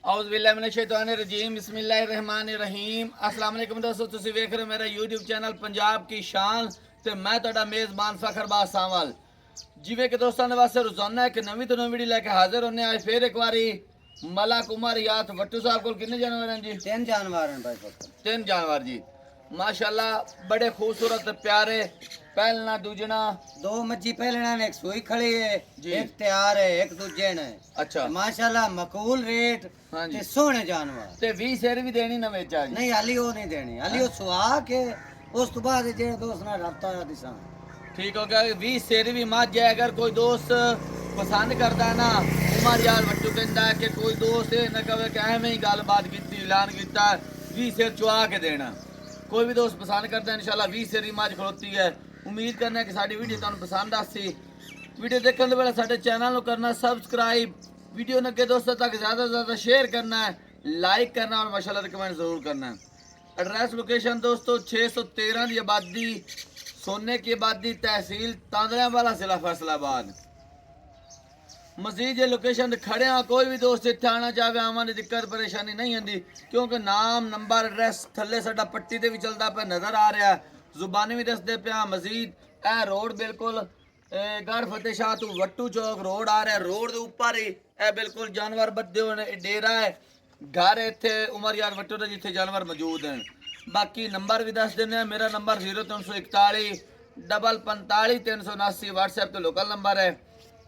औज़ बिल्लाहि मिनश शैतानिर रजीम बिस्मिल्लाहिर रहमानिर रहीम अस्सलाम वालेकुम दोस्तों ਤੁਸੀਂ ਵੇਖ ਰਹੇ ਹੋ ਮੇਰਾ YouTube ਚੈਨਲ ਪੰਜਾਬ ਕੀ ਸ਼ਾਨ ਤੇ ਮੈਂ ਤੁਹਾਡਾ ਮੇਜ਼ਬਾਨ ਫਖਰਬਾਜ਼ ਸਾਵਲ। ਜਿਵੇਂ ਕਿ ਦੋਸਤਾਂ ਦੇ ਵਾਸਤੇ ਰੋਜ਼ਾਨਾ ਇੱਕ ਨਵੀਂ ਤੋਂ ਨਵੀਂ ਵੀਡੀਓ ਲੈ ਕੇ ਹਾਜ਼ਰ ਹੁੰਨੇ ਆ। ਫਿਰ ਇੱਕ ਵਾਰੀ ਮਲਕ ਉਮਰ ਯਾਤ ਵੱਟੂ ਸਾਹਿਬ ਕੋਲ ਕਿੰਨੇ ਜਾਨਵਰ ਹਨ ਜੀ? 3 जानवर हैं भाई फक्त 3 जानवर जी माशाल्लाह, बड़े खूबसूरत प्यारे। पहलना दूजना दो मच्छी पहले एक सुई खड़ी है जी। एक तैयार है एक दूजे ने अच्छा माशाल्लाह मकबूल रेट हाँ जी। ते सोहने जानवर ते 20 शेर भी देनी ना वेचा जी? नहीं हाली वो नहीं देनी हाली वो सुहा के उस तो बाद जे दोस्त ना रब्ता दिसा ठीक हो गया। 20 शेर भी मत जाए। अगर कोई दोस्त पसंद करता है ना उमर यार वट्टू कहता है कि कोई दोस्त ये ना कहे कि एवं ही गलबात की ऐलान किया 20 शेर चुआ के देना। कोई भी दोस्त पसंद करता है इंशाल्लाह 20 शेर मज खड़ोती है। उम्मीद करना है कि साडी वीडियो तुहानू पसंद आसी। वीडियो देखने वाले साडे चैनल को करना सब्सक्राइब, वीडियो ने के दोस्तों तक ज़्यादा से ज़्यादा शेयर करना है, लाइक करना और माशाल्लाह कमेंट ज़रूर करना है। एड्रेस लोकेशन दोस्तों 613 की आबादी, सोने की आबादी, तहसील तांदरावाला, जिला फैसलाबाद। मजीद ये लोकेशन खड़े हाँ, कोई भी दोस्त इतने आना चाहे आवाने दिक्कत परेशानी नहीं आती क्योंकि नाम नंबर एड्रैस थले साडा पट्टी ते भी चलता पे नज़र आ रहा है, जुबानी भी दसते पे। मजीद ए रोड बिल्कुल गढ़ फतेह शाह तू वट्टू चौक रोड आ रहा है। रोड के उपर ही ए बिल्कुल जानवर बदे होने डेरा है, घर इतने उमर यार वट्टू दे जिथे जानवर मौजूद हैं। बाकी नंबर भी दस देने। मेरा नंबर 0341 45 379 व्हाट्सएप तो लोकल नंबर है।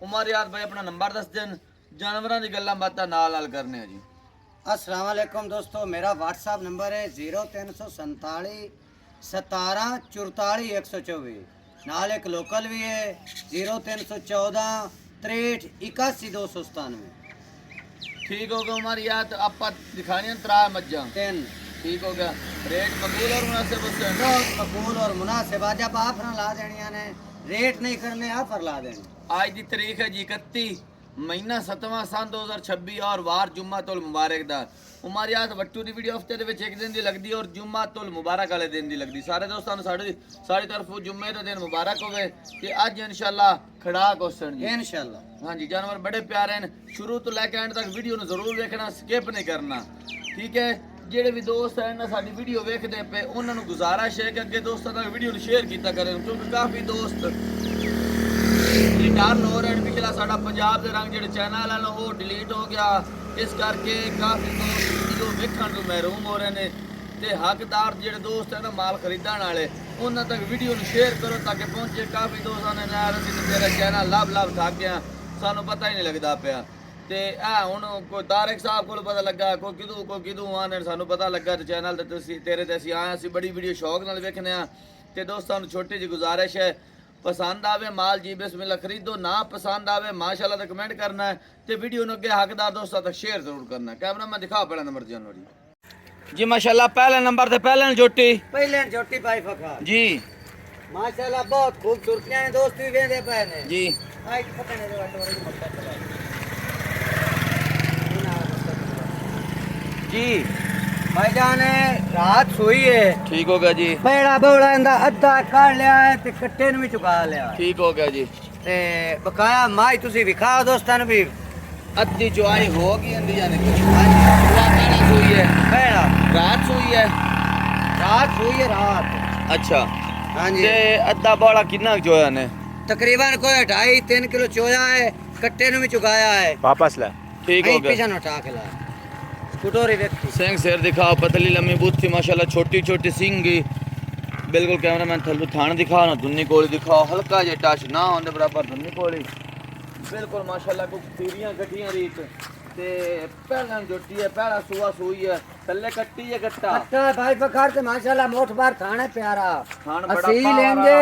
उमर याद भाई अपना नंबर दस दिन जानवरों की गल्लां बातां नाल करने जी। अस्सलाम वालेकुम दोस्तों, मेरा व्हाट्सएप नंबर है 0347 17 44 124। नाल एक लोकल भी है 0314 63 81 297। ठीक हो गया उमर याद, आप दिखानी त्रा मज्जा 3 ठीक हो गया। रेट मकबूल और मुनासिब उसके बहुत मकबूल और मुनासिब। जब आप ना ला देनिया ने रेट नहीं करने ऑफर ला देने। आज की तारीख है जी 31 महीना 7वां सन 2026 और वार जुम्मा तुल मुबारक दा। उमर याद वट्टू की वीडियो हफ्ते के एक दिन की लगती और जुम्मा तुल मुबारक वाले दिन की लगती। सारे दोस्तों साड़ी तरफ जुम्मे का दिन मुबारक होवे कि अज इंशाल्लाह खड़ा क्वेश्चन जी इंशाल्लाह। हाँ जी, जानवर बड़े प्यारे हैं। शुरू तो लैके एंड तक वीडियो जरूर देखना, स्किप नहीं करना ठीक है। ਜਿਹੜੇ ਵੀ ਦੋਸਤ ਹੈ ਨਾ ਸਾਡੀ ਵੀਡੀਓ ਵੇਖਦੇ ਪਏ ਉਹਨਾਂ ਨੂੰ ਗੁਜ਼ਾਰਿਸ਼ ਹੈ ਕਿ ਅੱਗੇ ਦੋਸਤਾਂ ਤੱਕ ਵੀਡੀਓ ਨੂੰ ਸ਼ੇਅਰ ਕੀਤਾ ਕਰੇ ਕਿਉਂਕਿ ਕਾਫੀ ਦੋਸਤ ਰਿਟਰਨ ਹੋ ਰਹੇ ਨੇ। ਪਿਛਲਾ ਸਾਡਾ ਪੰਜਾਬ ਦੇ ਰੰਗ ਜਿਹੜੇ ਚੈਨਲ ਹਨ ਉਹ ਡਿਲੀਟ ਹੋ ਗਿਆ, ਇਸ ਕਰਕੇ ਕਾਫੀ ਦੋਸਤ ਵੀਡੀਓ ਵੇਖਣ ਤੋਂ ਮਹਿਰੂਮ ਹੋ ਰਹੇ ਨੇ ਤੇ ਹੱਕਦਾਰ ਜਿਹੜੇ ਦੋਸਤ ਹੈ ਨਾ ਮਾਲ ਖਰੀਦਣ ਵਾਲੇ ਉਹਨਾਂ ਤੱਕ ਵੀਡੀਓ ਨੂੰ ਸ਼ੇਅਰ ਕਰੋ ਤਾਂ ਕਿ ਪਹੁੰਚੇ। ਕਾਫੀ ਦੋਸਤਾਂ ਨੇ ਨਾ ਅਸੀਂ ਤੇ ਤੇਰਾ ਚੈਨਲ ਲੱਭ ਥੱਕ ਗਿਆ, ਸਾਨੂੰ ਪਤਾ ਹੀ ਨਹੀਂ ਲੱਗਦਾ ਪਿਆ ਤੇ ਆ ਹੁਣ ਕੋਈ ਤਾਰਿਕ ਸਾਹਿਬ ਕੋਲ ਪਤਾ ਲੱਗਾ ਕੋਈ ਕਿਦੋਂ ਆਣੇ ਸਾਨੂੰ ਪਤਾ ਲੱਗਾ ਤੇ ਚੈਨਲ ਤੇ ਤੁਸੀਂ ਤੇਰੇ ਤੇ ਅਸੀਂ ਆਏ, ਅਸੀਂ ਬੜੀ ਵੀਡੀਓ ਸ਼ੌਕ ਨਾਲ ਵੇਖਨੇ ਆ ਤੇ ਦੋਸਤਾਂ ਨੂੰ ਛੋਟੀ ਜਿਹੀ ਗੁਜ਼ਾਰਿਸ਼ ਹੈ पसंद आवे माल जी बिस्मिल्लाह खरीदो, ना पसंद आवे माशाल्लाह तो कमेंट करना है ते वीडियो ने अगे हकदार दोस्तों तक शेयर जरूर करना है। कैमरा में दिखाओ पहला नंबर जी माशाल्लाह पहले नंबर ते पहले जोटी भाई फखा जी माशाल्लाह बहुत खूबसूरतियां हैं दोस्त भी वेंदे पे ने जी। हाइट पकड़ने दे वाटो जी भाईजान रात सोई है ठीक हो गया जी। पेड़ा बोला इंदा अद्धा काट लिया है ते कट्टे नु भी चुका लिया ठीक हो गया जी। ते बकाया माई तुसी विखाओ दोस्तां नु भी अद्धी चुआई हो गई अंदी जाने कुछ पेड़ा सोई है, पेड़ा रात सोई है रात अच्छा हां जी। ते अद्धा बोला कितना चोया ने? तकरीबन कोई 2.5-3 किलो चोया है, कट्टे नु भी चुकाया है वापस ला ठीक हो गया। पीछे न उठा के ला कुटोरी व्यक्ति सिंह शेर दिखाओ, पतली लम्बी बूथी माशाल्लाह, छोटी छोटी सिंगी बिल्कुल। कैमरामैन थल्लू थान दिखाओ ना, धुन्नी कोली दिखाओ, हल्का जे टच ना होने बराबर धुन्नी कोली बिल्कुल माशाल्लाह। कुछ तीरियां कटियां रीत ते पहला जोटी है, पहला सुआ सुई है, थल्ले कट्टी है कट्टा भाई बखार से माशाल्लाह मोठ बार थाने प्यारा थान बड़ा असी लेंगे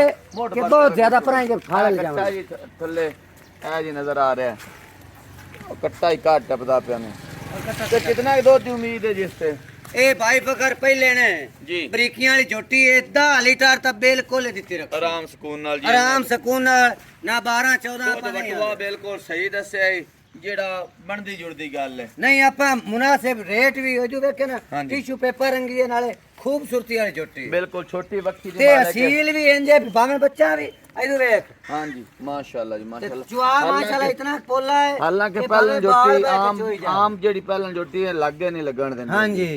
कि बहुत ज्यादा पराएंगे फाड़ ले कट्टा जी थल्ले ए जी नजर आ रहा है कट्टा ही काट टपदा पे ने ते कितना दूध की उम्मीद है जिससे ए भाई बकर पहले ने जी बरीकियां वाली झोटी है 10 लीटर तक बिल्कुल दित्ती रख आराम सुकून नाल जी, आराम सुकून ना 12-14 बटवा बिल्कुल सही दस्या जेड़ा बनदी जुड़दी गल है। नहीं आपा मुनासिब रेट भी हो जो देखे ना हाँ जी। टिश्यू पेपर रंगी है नाले खूबसूरती वाली झोटी बिल्कुल छोटी बक्की ते असील भी इंजे भावे बच्चा भी इधर देख हाँ जी माशाल्लाह जी माशाल्लाह जुआ माशाल्लाह इतना पोला है हालांकि कि पहलन भावे बाहर जोटी बैठ के आम चोई जा। आम जेड़ी पहलन जोटी है लागे नहीं लगन देंदे हाँ जी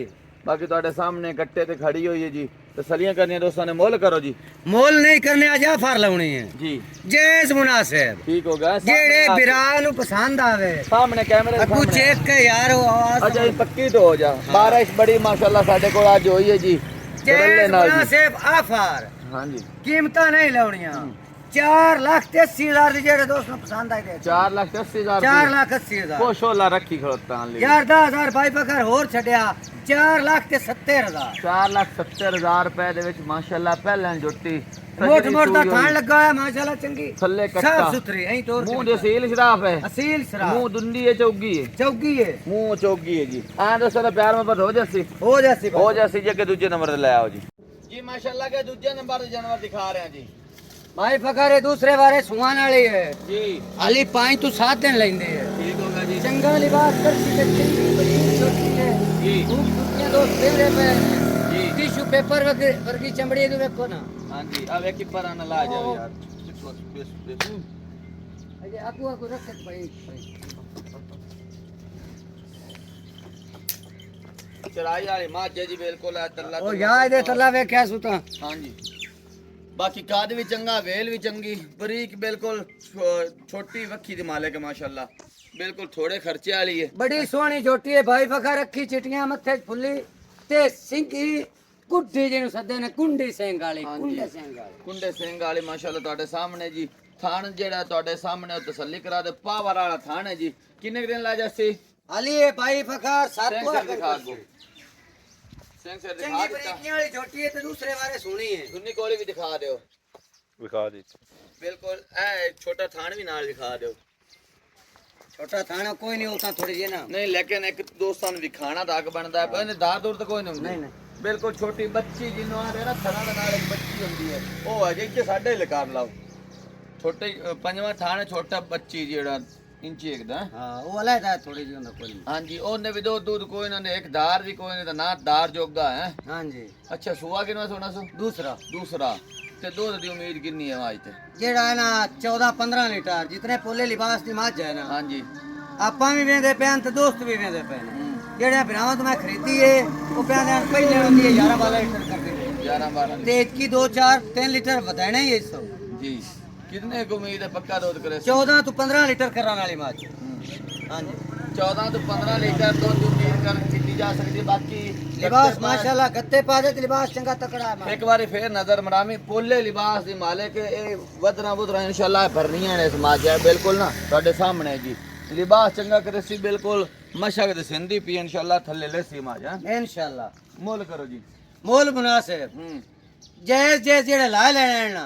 बाकी ਤੁਹਾਡੇ ਸਾਹਮਣੇ ਕੱਟੇ ਤੇ ਖੜੀ ਹੋਈ ਹੈ ਜੀ ਤਸੱਲੀਆਂ ਕਰਨੀਆਂ ਦੋਸਤਾਂ ਨੇ ਮੁੱਲ ਕਰੋ ਜੀ मोल नहीं करने आ जा फार लाउनी है ਜੀ जैस मुनासिब ਠੀਕ ਹੋ ਗਿਆ जेड़े बिरा नु पसंद आवे ਸਾਹਮਣੇ ਕੈਮਰੇ ਦੇ अगू ਸਾਹਮਣੇ चेक के यार वो आवाज ਅੱਛਾ ਜੀ ਪੱਕੀ ਤੋਂ ਹੋ ਜਾ ਬਾਰਿਸ਼ ਬੜੀ ਮਾਸ਼ਾਅੱਲਾ ਸਾਡੇ ਕੋਲ ਅੱਜ ਹੋਈ ਹੈ ਜੀ जैस ਬਦਲਣੇ ਨਾਲ ਜੀ मुनासिब आफर ਹਾਂ ਜੀ कीमत नहीं लाउनियां 4,80,000 दी जेड़े दोस्त नु पसंद आई दे 4,80,000 4,80,000 ਕੋਸ਼ੋਲਾ ਰੱਖੀ ਖੜੋਤਾਂ ਲਈ यार 10,000 भाई पकर होर छड़या 4,70,000 4,70,000 ਰੁਪਏ ਦੇ ਵਿੱਚ ਮਾਸ਼ਾਅੱਲਾ ਪਹਿਲਾਂ ਜੁੱਤੀ मोट मोट दा थान लगा है माशाल्लाह चंगी ਥੱਲੇ साफ ਕੱਟਾ सुथरी ऐ तोर ਮੂੰਹ ਦੇ ਸੀਲ ਸ਼ਰਾਫ ਹੈ असील शराब ਮੂੰਹ ਦੁੰਦੀ ਹੈ ਚੌਗੀ ਹੈ चौकी है ਮੂੰਹ ਚੌਗੀ ਹੈ ਜੀ ਆਂ ਦੱਸੋ ਤਾਂ ਪਿਆਰ ਮੁਹੱਬਤ ਹੋ ਜਾਸੀ हो जासी ਹੋ ਜਾਸੀ ਜੇ ਕਿ ਦੂਜੇ ਨੰਬਰ ਤੇ ਲੈ ਆਓ ਜੀ ਜੀ ਮਾਸ਼ਾਅੱਲਾ ਕੇ ਦੂਜੇ ਨੰਬਰ ਤੇ ਜਾਨਵਰ ਦਿਖਾ ਰਹੇ ਹਾਂ ਜੀ भाई फकर है दूसरे बारे सुहान वाली है ਜੀ हाली 5 तो 7 दिन लेंदे है ਠੀਕ ਹੋਗਾ ਜੀ चंगा लिबास कर के बड़ी छोटी है ਜੀ खूब दुनिया दोस्त फेवरे पे ਜੀ टिश्यू पेपर वर्गी चमड़ी दे देखो ना ਹਾਂਜੀ ਆ ਵੇਖੀ ਪਰਾਂ ਨਾ ਲਾ ਜਾਓ ਯਾਰ अजे आपको रख भाई ਚਰਾਈ ਵਾਲੀ ਮਾਝੇ ਜੀ ਬਿਲਕੁਲ ਹੈ ਤੱਲਾ ओ यार दे तल्ला वेख्या सुता ਹਾਂਜੀ ਬਾਕੀ ਕਾਦ ਵੀ ਚੰਗਾ ਵੇਲ ਵੀ ਚੰਗੀ ਬਰੀਕ ਬਿਲਕੁਲ ਛੋਟੀ ਵੱਖੀ ਦੀ ਮਾਲਕ ਹੈ ਮਾਸ਼ਾਅੱਲਾ ਬਿਲਕੁਲ ਥੋੜੇ ਖਰਚੇ ਵਾਲੀ ਹੈ बड़ी सोहनी छोटी है भाई फकर रखी चिटियां मथे फुल्ली ते सिंगी कुड्डी जिनु सदे ने कुंडी सेंग वाली हाँ जी। कुंडे सेंग वाली ਕੁੰਡੇ ਸਿੰਘ ਵਾਲੀ ਮਾਸ਼ਾਅੱਲਾ ਤੁਹਾਡੇ ਸਾਹਮਣੇ ਜੀ ਥਾਣ ਜਿਹੜਾ ਤੁਹਾਡੇ ਸਾਹਮਣੇ ਉਹ ਤਸੱਲੀ ਕਰਾ ਦੇ ਪਾਵਰ ਵਾਲਾ ਥਾਣ ਹੈ ਜੀ ਕਿੰਨੇ ਕੁ ਦਿਨ ਲਾ ਜਾਸੀ अली है भाई फकर सात ਸਿੰਘ को ਸਿਰ ਦਿਖਾ ਦੋ ਸਿੰਘ ਸਿਰ ਦਿਖਾ चंगी ਦਿੱਤਾ बरीकियां वाली छोटी है ते दूसरे बारे सुनी है ਦੁੰਨੀ ਕੋਲੀ ਵੀ ਦਿਖਾ ਦਿਓ ਵਿਖਾ ਦੇ ਬਿਲਕੁਲ ਇਹ ਛੋਟਾ ਥਾਣ ਵੀ ਨਾਲ ਦਿਖਾ ਦਿਓ छोटा थाना कोई नहीं होता थोड़ी जी ना ਨਹੀਂ ਲੇਕਿਨ ਇੱਕ ਦੋਸਤਾਂ ਨੂੰ ਵਿਖਾਣਾ ਤਾਂ ਅੱਗ ਬਣਦਾ ਹੈ ਇਹਨੇ ਦਾਰ ਦੂਰ ਤਾਂ ਕੋਈ ਨਹੀਂ ਹੁੰਦੀ नहीं नहीं ਬਿਲਕੁਲ ਛੋਟੀ ਬੱਚੀ ਜਿਹਨੂੰ ਆ ਰਿਹਾ ਨਾ ਥਣਾ ਦੇ ਨਾਲ ਇੱਕ ਬੱਚੀ ਹੁੰਦੀ ਹੈ ਉਹ ਹੈ ਜੇ ਸਾਡੇ ਲਕਾਰ ਲਾਓ ਛੋਟੇ ਪੰਜਵਾਂ ਥਾਣ ਛੋਟਾ ਬੱਚੀ ਜਿਹੜਾ ਇੰਚੀ ਇੱਕ ਦਾ हां वो अलग है थोड़ी जी ना कोई नहीं ਹਾਂਜੀ ਉਹਨੇ ਵੀ ਦੋ दूध कोई ना एक दार भी कोई नहीं तो ना दार जोगा है हां जी अच्छा सुआ कितना सोना सो दूसरा दूसरा ते दूध की उम्मीद कितनी है आज ते जेड़ा है ना 14-15 लीटर जितने पोले लिबास दी मझ है ना हाँ जी ਆਪਾਂ ਵੀ ਵੇਂਦੇ ਪੈਣ ਤੇ ਦੋਸਤ ਵੀ ਵੇਂਦੇ ਪੈਣ ਜਿਹੜੇ ਭਰਾਵਾਂ ਤੋਂ ਮੈਂ ਖਰੀਦੀ ਏ ਉਹ ਪੈਣ ਪਹਿਲੇ ਹੁੰਦੀ ਹੈ 11-12 ਲੀਟਰ करके 11 12 ਤੇ ਇਤਕੀ 2-4-3 ਲੀਟਰ ਵਧਾਣਾ ਹੀ ਇਸ ਤੋਂ जी कितने की उम्मीद है पक्का दूध करे 14 ਤੋਂ 15 ਲੀਟਰ ਕਰਾਂ ਵਾਲੀ ਮੱਝ ਹਾਂਜੀ 14 तो 15 लीटर दूध की उम्मीद कर की जा सकती है बाकी ਲਿਬਾਸ ਮਾਸ਼ਾਅੱਲਾ ਗੱਤੇ ਪਾ ਦੇ ਤੇ ਲਿਬਾਸ ਚੰਗਾ ਤਕੜਾ ਹੈ एक बार फिर नजर मरामी पोले लिबास दी मालिक ए वदरा वदरा इंशाल्लाह भरनियां ने समाज है बिल्कुल ना ਤੁਹਾਡੇ ਸਾਹਮਣੇ ਜੀ लिबास चंगा करे सी बिल्कुल मशक दे सिंधी पी इंशाल्लाह थल्ले ले सी माज है ਇਨਸ਼ਾਅੱਲਾ मोल करो जी ਮੋਲ ਮੁਨਾਸਿਬ ਜੈਸ ਜੈਸ ਜਿਹੜੇ ਲਾ ਲੈਣੇ ਨਾ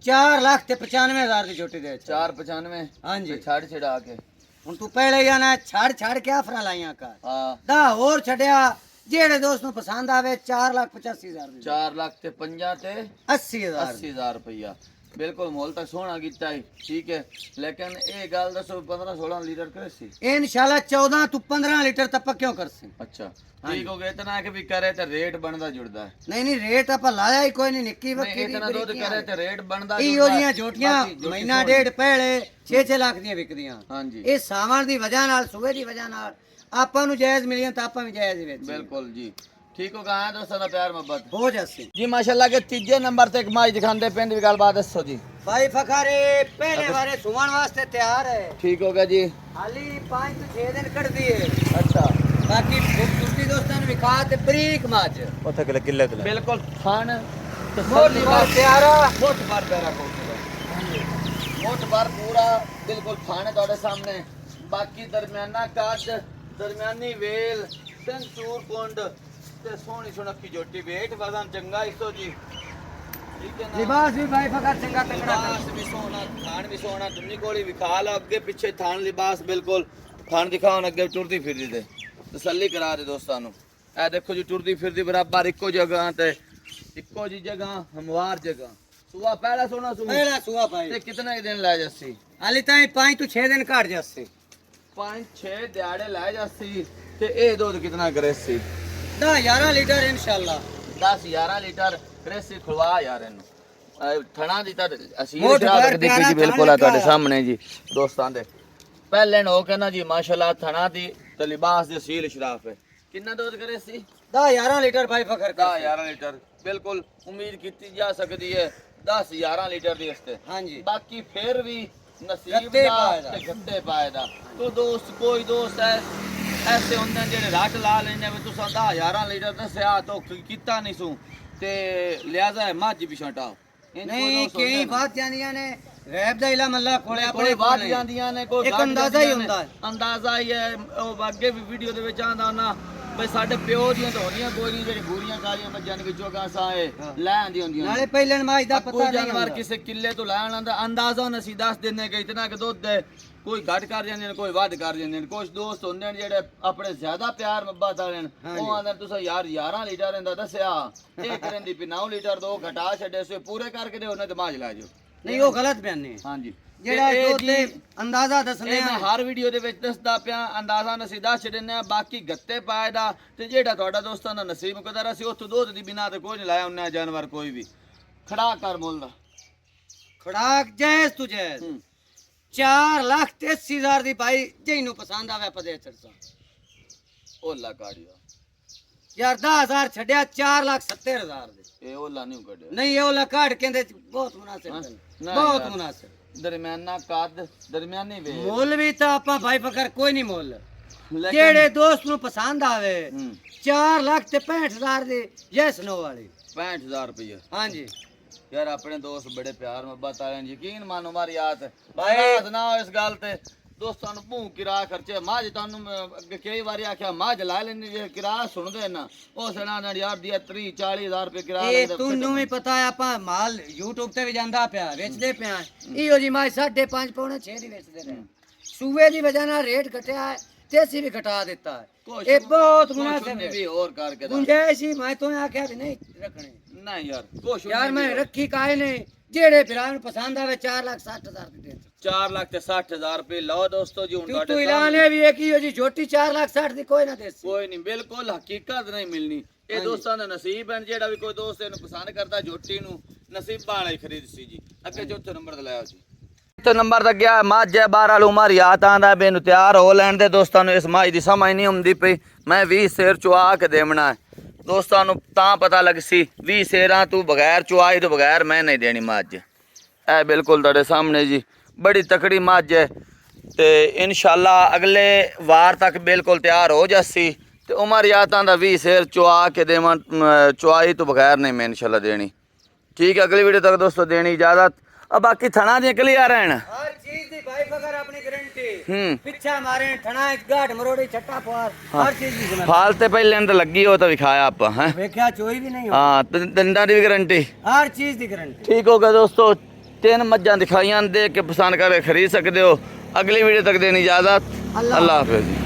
4,95,000 ਦੀ ਛੋਟੀ ਦੇ 495 ਹਾਂਜੀ छाड़ छड़ा के ਹੁਣ ਤੂੰ ਪਹਿਲੇ ਜਾਣਾ ਛੜ ਕੇ ਆਫਰਾਂ ਲਾਈਆਂ ਕਰ हाँ ਦਾ ਹੋਰ ਛੱਡਿਆ ਜਿਹੜੇ ਦੋਸਤ ਨੂੰ ਪਸੰਦ ਆਵੇ 4,85,000 ਦੀ 4 ਲੱਖ ਤੇ 50 ਤੇ 80,000 80000 ਰੁਪਇਆ ਬਿਲਕੁਲ ਮੋਲ ਤੱਕ ਸੋਹਣਾ ਕੀਤਾ ਹੈ ਠੀਕ ਹੈ ਲੇਕਿਨ ਇਹ ਗੱਲ ਦੱਸੋ 15 16 ਲੀਟਰ ਕਰੇ ਸੀ ਇਨਸ਼ਾਅੱਲਾ 14 ਤੋਂ 15 ਲੀਟਰ ਤੱਕ ਕਿਉਂ ਕਰਸੇ ਅੱਛਾ ਠੀਕ ਹੋ ਗਿਆ ਇਤਨਾ ਕਿ ਵੀ ਕਰੇ ਤੇ ਰੇਟ ਬਣਦਾ ਜੁੜਦਾ ਹੈ ਨਹੀਂ ਨਹੀਂ ਰੇਟ ਆਪਾਂ ਲਾਇਆ ਹੀ ਕੋਈ ਨਹੀਂ ਨਿੱਕੀ ਨਹੀਂ ਵੱਖਰੀ ਇਤਨਾ ਦੁੱਧ ਕਰੇ ਤੇ ਰੇਟ ਬਣਦਾ ਇਹੋ ਜੀਆਂ ਝੋਟੀਆਂ ਮਹੀਨਾ ਡੇਢ ਪਹਿਲੇ 6-6 ਲੱਖ ਦੀਆਂ ਵਿਕਦੀਆਂ ਹਾਂਜੀ ਇਹ ਸਾਵਣ ਦੀ ਵਜ੍ਹਾ ਨਾਲ ਸੂਏ ਦੀ ਵਜ੍ਹਾ ਨਾਲ ਆਪਾਂ ਨੂੰ ਜਾਇਜ਼ ਮਿਲੀਆਂ ਤਾਂ ਆਪਾਂ ਵੀ ਜਾਇਜ਼ ਹੀ ਵੇਚ ਬਿਲਕੁਲ ਜੀ ਠੀਕ ਹੋ ਗਿਆ ਦੋਸਤਾਂ ਦਾ ਪਿਆਰ ਮੁਹੱਬਤ ਹੋ ਜਾਸੀ ਜੀ ਮਾਸ਼ਾਅੱਲਾ ਕੇ ਤੀਜੇ ਨੰਬਰ ਤੇ ਇੱਕ ਮਾਜ ਦਿਖਾਉਂਦੇ ਪਿੰਡ ਦੀ ਗੱਲਬਾਤ ਦੱਸੋ ਜੀ ਭਾਈ ਫਖਾਰੇ ਪਹਿਲੇ ਵਾਰੇ ਸੁਮਣ ਵਾਸਤੇ ਤਿਆਰ ਹੈ ਠੀਕ ਹੋ ਗਿਆ ਜੀ ਹਾਲੀ 5 ਤੋਂ 6 ਦਿਨ ਕੱਢਦੀ ਹੈ ਅੱਛਾ ਬਾਕੀ ਖੂਬਸੂਰਤੀ ਦੋਸਤਾਂ ਨੂੰ ਵਿਖਾ ਤੇ ਬਰੀਕ ਮੱਝ ਉੱਥੇ ਕਿੱਲੇ ਤੇ ਬਿਲਕੁਲ ਖਾਨ ਮੋਟੀ ਬਾਰ ਤਿਆਰਾ ਬਹੁਤ ਬਾਰ ਪਿਆਰਾ ਬਹੁਤ ਬਾਰ ਪੂਰਾ ਬਿਲਕੁਲ ਖਾਣੇ ਤੁਹਾਡੇ ਸਾਹਮਣੇ ਬਾਕੀ ਦਰਮਿਆਨਾ ਕੱਦ ਦਰਮਿਆਨੀ ਵੇਲ ਸੰਸੂਰ ਕੁੰਡ ਤੇ ਸੋਹਣੀ ਸੁਨੱਖੀ ਜੋਟੀ ਵੇਟ ਵਜ਼ਨ ਚੰਗਾ ਇਸੋ ਜੀ ਠੀਕ ਹੈ ਨਾ ਲਿਬਾਸ ਵੀ ਭਾਈ ਫਕਰ ਚੰਗਾ ਤਕੜਾ ਲਿਬਾਸ ਵੀ ਸੋਹਣਾ ਖਾਣ ਵੀ ਸੋਹਣਾ ਦੁੰਨੀ ਕੋਲੀ ਵੀ ਖਾ ਲਾ ਅੱਗੇ ਪਿੱਛੇ ਥਾਣ ਲਿਬਾਸ ਬਿਲਕੁਲ ਖਾਣ ਦਿਖਾਉਣ ਅੱਗੇ ਟੁਰਦੀ ਫਿਰਦੀ ਤੇ ਤਸੱਲੀ ਕਰਾ ਦੇ ਦੋਸਤਾਂ ਨੂੰ ਇਹ ਦੇਖੋ ਜੀ ਟੁਰਦੀ ਫਿਰਦੀ ਬਰਾਬਰ ਇੱਕੋ ਜਗ੍ਹਾ ਤੇ ਇੱਕੋ ਜੀ ਜਗ੍ਹਾ ਹਮਵਾਰ ਜਗ੍ਹਾ ਸੁਆ ਪਹਿਲਾ ਸੋਹਣਾ ਸੁਆ ਪਹਿਲਾ ਸੂਆ ਭਾਈ ਤੇ ਕਿਤਨੇ ਦਿਨ ਲੈ ਜਾਸੀ ਹਾਲੀ ਤਾਂ 5 ਤੋਂ 6 ਦਿਨ ਘੱਟ ਜਾਸੀ 5-6 ਦਿਹਾੜੇ ਲੈ ਜਾਸੀ ਤੇ ਇਹ ਦੁੱਧ ਕਿਤਨਾ ਕਰੇਸੀ 10-11 ਲੀਟਰ ਇਨਸ਼ਾਅੱਲਾ 10-11 ਲੀਟਰ ਕਰੇਸੀ ਖੁਲਵਾ ਯਾਰ ਇਹਨੂੰ ਥਣਾ ਦੀ ਤਾਂ ਅਸੀਂ ਮੋਢ ਭਰ ਦੇਖੀ ਪਿਆਰਾ ਜੀ ਬਿਲਕੁਲ ਆ ਥਣ ਤੁਹਾਡੇ ਲੱਗਾ। ਸਾਹਮਣੇ ਜੀ ਦੋਸਤਾਂ ਦੇ ਪਹਿਲੇ ਨੂੰ ਕਹਿੰਦਾ ਜੀ ਮਾਸ਼ਾਅੱਲਾ ਥਣਾ ਦੀ ਤੇ ਲਿਬਾਸ ਦੇ ਸੀਲ ਇਸ਼ਰਾਫ ਹੈ ਕਿੰਨਾ ਦੁੱਧ ਕਰੇ ਸੀ 10-11 ਲੀਟਰ ਭਾਈ ਫਖਰ 10-11 ਲੀਟਰ ਬਿਲਕੁਲ ਉਮੀਦ ਕੀਤੀ ਜਾ ਸਕਦੀ ਹੈ 10-11 ਲੀਟਰ ਦੀ ਇਸਤੇ ਹਾਂਜੀ ਬਾਕੀ ਫਿਰ ਵੀ ਨਸੀਬ ਗੱਤੇ ਦਾ ਪਾਏ ਦਾ। ਤੇ ਗੱਤੇ ਪਾਏ ਦਾ ਤੋ ਦੋਸਤ ਕੋਈ ਦੋਸਤ ਹੈ ਐਸੇ ਹੁੰਦੇ ਨੇ ਜਿਹੜੇ ਰੱਟ ਲਾ ਲੈਂਦੇ ਵੀ ਤੁਸੀਂ 10-11 ਲੀਟਰ ਦੱਸਿਆ ਤਾਂ ਕੀਤਾ ਨਹੀਂ ਸੂ ਤੇ ਲਿਆਜ਼ਾ ਹੈ ਮੱਝ ਵੀ ਛਟਾਓ ਨਹੀਂ ਕਈ ਬਾਤ ਜਾਂਦੀਆਂ ਨੇ ਗੈਬ ਦਾ ਇਲਮ ਅੱਲਾਹ ਕੋਲੇ ਕੋਈ ਆਪਣੇ ਬਾਤ ਜਾਂਦੀਆਂ ਨੇ ਕੋਈ ਇੱਕ ਘੱਟ ਅੰਦਾਜ਼ਾ ਹੀ ਜਾਂਦੀਆਂ ਨੇ। ਹੁੰਦਾ ਹੈ। ਅੰਦਾਜ਼ਾ ਹੀ ਹੈ ਉਹ ਅੱਗੇ ਵੀ ਵੀਡੀਓ ਦੇ ਵਿੱਚ ਆਂਦਾ ਨਾ ਬਈ ਸਾਡੇ ਪਿਓ ਦੀਆਂ ਤਾਂ ਹੋਣੀਆਂ ਕੋਈ ਨਹੀਂ ਜਿਹੜੀ ਬੂਰੀਆਂ ਕਾਲੀਆਂ ਮੱਝਾਂ ਨੇ ਵਿੱਚੋਂ ਗਾਸਾਂ ਇਹ ਹਾਂ। ਲੈ ਆਂਦੀ ਹੁੰਦੀਆਂ ਨੇ। ਨਾਲੇ ਪਹਿਲੇ ਨਮਾਜ਼ ਦਾ ਕੋਈ ਪਤਾ ਨਹੀਂ ਜਾਨਵਰ ਹੁੰਦਾ। ਕਿਸੇ ਕਿੱਲੇ ਤੋਂ ਲੈਣ ਆਂਦਾ ਅੰਦਾਜ਼ਾ ਹੁਣ ਅਸੀਂ ਦੱਸ ਦਿੰਨੇ ਕਿ ਇਤਨਾ ਕਿ ਦੁੱਧ ਹੈ ਕੋਈ ਘੱਟ ਕਰ ਜਾਂਦੇ ਨੇ ਕੋਈ ਵੱਧ ਕਰ ਜਾਂਦੇ ਨੇ ਕੁਝ ਦੋਸਤ ਹੁੰਦੇ ਨੇ ਜਿਹੜੇ ਆਪਣੇ ਜ਼ਿਆਦਾ ਪਿਆਰ ਮੁਹੱਬਤ ਵਾਲੇ ਨੇ ਹਾਂਜੀ। ਉਹ ਆਂਦੇ ਤੁਸੀਂ ਯਾਰ 11 ਲੀਟਰ ਇਹਦਾ ਦੱਸਿਆ ਇਹ ਕਰਨ ਦੀ 9 ਲੀਟਰ ਦੋ ਘਟਾ ਛੱਡੇ ਸੇ ਪੂਰੇ ਕਰਕੇ ਦੇ ਉਹਨੇ ਦਿਮਾਗ ਲਾ ਜਾਓ ਨਹੀਂ ਉਹ ਗਲਤ ਬਿਆਨੇ ਹਾਂਜੀ ਜਿਹੜਾ ਤੇ ਇਹ ਦੁੱਧ ਜੀ- ਦੇ ਅੰਦਾਜ਼ਾ ਦੱਸਨੇ ਇਹ ਮੈਂ ਆ ਹਰ ਵੀਡੀਓ ਦੇ ਵਿੱਚ ਦੱਸਦਾ ਪਿਆ ਅੰਦਾਜ਼ਾ ਨਸੀਂ ਦੱਸ ਛੱਡਨੇ ਆ ਬਾਕੀ ਗੱਤੇ ਪਾਏ ਦਾ ਤੇ ਜਿਹੜਾ ਤੁਹਾਡਾ ਦੋਸਤਾਂ ਦਾ ਨਸੀਬ ਮੁਕੱਦਰ ਸੀ ਉੱਥੋਂ ਦੁੱਧ ਦੀ ਬਿਨਾ ਤੇ ਕੋਈ ਨਹੀਂ ਲਾਇਆ ਉਹਨੇ ਜਾਨਵਰ ਕੋਈ ਵੀ ਖੜਾ ਕਰ ਮੁੱਲ ਖੜਾਕ ਜੈਸ ਤੂੰ ਜੈਸ 4,83,000 ਦੀ ਭਾਈ ਜਿਹਨੂੰ ਪਸੰਦ ਆਵੇ ਪਦੇ ਚਰਸਾ ਓਲਾ ਕਾੜਿਆ ਯਾਰ 10,000 ਛੱਡਿਆ 4,70,000 ਦੇ ਇਹ ਓਲਾ ਨਹੀਂ ਕੱਢਿਆ ਨਹੀਂ ਇਹ ਉਹ ਕਾੜ ਕਹਿੰਦੇ ਬਹੁਤ ਮੁਨਾਸਿਬ ਹਾਂ? ਹੈ। ਨਾ ਬਹੁਤ ਯਾਰ। ਮੁਨਾਸਿਬ ਦਰਮਿਆਨਾ ਕੱਦ ਦਰਮਿਆਨੀ ਵੇ ਮੁੱਲ ਵੀ ਤਾਂ ਆਪਾਂ ਭਾਈ ਫਕਰ ਕੋਈ ਨਹੀਂ ਮੁੱਲ ਲੇਕਿਨ- ਜਿਹੜੇ ਦੋਸਤ ਨੂੰ ਪਸੰਦ ਆਵੇ ਹੂੰ 4,65,000 ਦੇ ਯੈਸ ਨੋ ਵਾਲੀ 65000 ਰੁਪਏ ਹਾਂਜੀ ਯਾਰ ਆਪਣੇ ਦੋਸਤ ਬੜੇ ਪਿਆਰ ਮੁਹੱਬਤ ਵਾਲੇ ਨੇ ਯਕੀਨ ਮਾਨੋ ਮਾਰੀ ਆਤ ਭਾਈ- ਨਾਰਾਜ਼ ਨਾ ਹੋ ਇਸ ਗੱਲ ਤੇ ਦੋਸਤਾਂ ਨੂੰ ਭੂ ਕਿਰਾ ਖਰਚੇ ਮਾਝ ਤੁਹਾਨੂੰ ਮੈਂ ਅੱਗੇ ਕਈ ਵਾਰੀ ਆਖਿਆ ਮਾਝ ਲਾ ਲੈਣੀ ਜੇ ਕਿਰਾ ਸੁਣਦੇ ਨਾ ਉਹ ਸੁਣਾ ਨਾ ਯਾਰ ਦੀ 30-40,000 ਰੁਪਏ ਕਿਰਾ ਇਹ ਤੁਹਾਨੂੰ ਵੀ ਪਤਾ ਹੈ ਆਪਾਂ ਮਾਲ YouTube ਤੇ ਵੀ ਜਾਂਦਾ ਪਿਆ ਵੇਚਦੇ ਪਿਆ ਇਹੋ ਜੀ ਮਾਈ 5.5 ਪੌਣੇ 6 ਦੀ ਵੇਚਦੇ ਰਹੇ ਸੂਏ ਦੀ ਵਜ੍ਹਾ ਨਾਲ ਰੇਟ ਘਟਿਆ ਹੈ ਤੇ ਅਸੀਂ ਵੀ ਘਟਾ ਦਿੱਤਾ ਹੈ ਇਹ ਬਹੁਤ ਮੁਨਾਸਿਬ ਹੈ ਵੀ ਹੋਰ ਕਰਕੇ ਦਾ ਗੁੰਜਾਇਸ਼ ਹੀ ਮੈਂ ਤੋਂ ਆਖਿਆ ਵੀ ਨਹੀਂ ਰੱਖਣੇ ਨਹੀਂ ਯਾਰ ਕੁਛ ਯਾਰ ਮੈਂ ਰੱਖੀ ਕਾਇ ਨੇ ਜਿਹੜੇ ਭਰਾ ਨੂੰ ਪਸੰਦ ਆਵੇ 4,60,000 ਦੀ ਦੇ 4 ਲੱਖ ਤੇ 60,000 ਰੁਪਏ ਲਓ ਦੋਸਤੋ ਜੀ ਹੁਣ ਤੂੰ ਤੁਹਾਡੇ ਐਲਾਨ ਸਾਹਮਣੇ। ਇਹ ਵੀ ਹੈ ਕਿ ਉਹ ਜੀ ਛੋਟੀ 4,60,000 ਦੀ ਕੋਈ ਨਾ ਦੇਸੀ ਕੋਈ ਨਹੀਂ ਬਿਲਕੁਲ ਹਕੀਕਤ ਨਹੀਂ ਮਿਲਣੀ ਇਹ ਹਾਂਜੀ। ਦੋਸਤਾਂ ਦਾ ਨਸੀਬ ਹੈ ਜਿਹੜਾ ਵੀ ਕੋਈ ਦੋਸਤ ਇਹਨੂੰ ਪਸੰਦ ਕਰਦਾ ਝੋਟੀ ਨੂੰ ਨਸੀਬਾਂ ਵਾਲਾ ਹੀ ਖਰੀਦ ਸੀ ਜੀ ਅੱਗੇ ਚੌਥੇ ਨੰਬਰ ਤੇ ਲਾਇਆ ਜੀ ਚੌਥੇ ਨੰਬਰ ਤੇ ਗਿਆ ਮੱਝ ਹੈ 12 ਵਾਲੂ ਮਾਰੀਆਤ ਆਂਦਾ ਬੇਨੂੰ ਤਿਆਰ ਹੋ ਲੈਣ ਦੇ ਦੋਸਤਾਂ ਨੂੰ ਇਸ ਮੱਝ ਦੀ ਸਮਝ ਨਹੀਂ ਆਉਂਦੀ ਪਈ ਮੈਂ 20 ਸੇਰ ਚੁਆ ਕੇ ਦੇਵਣਾ ਹੈ ਦੋਸਤਾਂ ਨੂੰ ਤਾਂ ਪਤਾ ਲੱਗ ਸੀ 20 ਸੇਰਾਂ ਤੂੰ ਬਗੈਰ ਚੁਆਈ ਤੋਂ ਬਗੈਰ ਮੈਂ ਨਹੀਂ ਦੇਣੀ ਮੱਝ ਇਹ ਬਿਲਕੁਲ ਤੁਹਾਡੇ ਸਾਹਮਣੇ ਜੀ ਬੜੀ ਤਕੜੀ ਮੱਝ ਹੈ ਤੇ ਇਨਸ਼ਾਅੱਲਾ ਅਗਲੇ ਵਾਰ ਤੱਕ ਬਿਲਕੁਲ ਤਿਆਰ ਹੋ ਜਾਸੀ ਤੇ ਉਮਰ ਯਾਤਾਂ ਦਾ 20 ਸੇਰ ਚੁਆ ਕੇ ਦੇਵਾਂ ਚੁਆਈ ਤੋਂ ਬਗੈਰ ਨਹੀਂ ਮੈਂ ਇਨਸ਼ਾਅੱਲਾ ਦੇਣੀ ਠੀਕ ਹੈ ਅਗਲੀ ਵੀਡੀਓ ਤੱਕ ਦੋਸਤੋ ਦੇਣੀ ਇਜਾਜ਼ਤ अब बाकी थना दी क्लियर है हर चीज दी भाई फकर अपनी गारंटी पिछा मारे ठना गाठ मरोड़ी छट्टा पार हर चीज दी जिम्मेदारी फाल ते पहले अंदर लगी हो तो दिखाया आप हैं देखा चोई भी नहीं हो हाँ दंदा की भी गारंटी हर चीज दी गारंटी ठीक हो गया दोस्तों 3 मज्जां दिखाइयां देख के पसंद करके खरीद सकते हो अगली वीडियो तक देनी इजाजत अल्लाह हाफिज।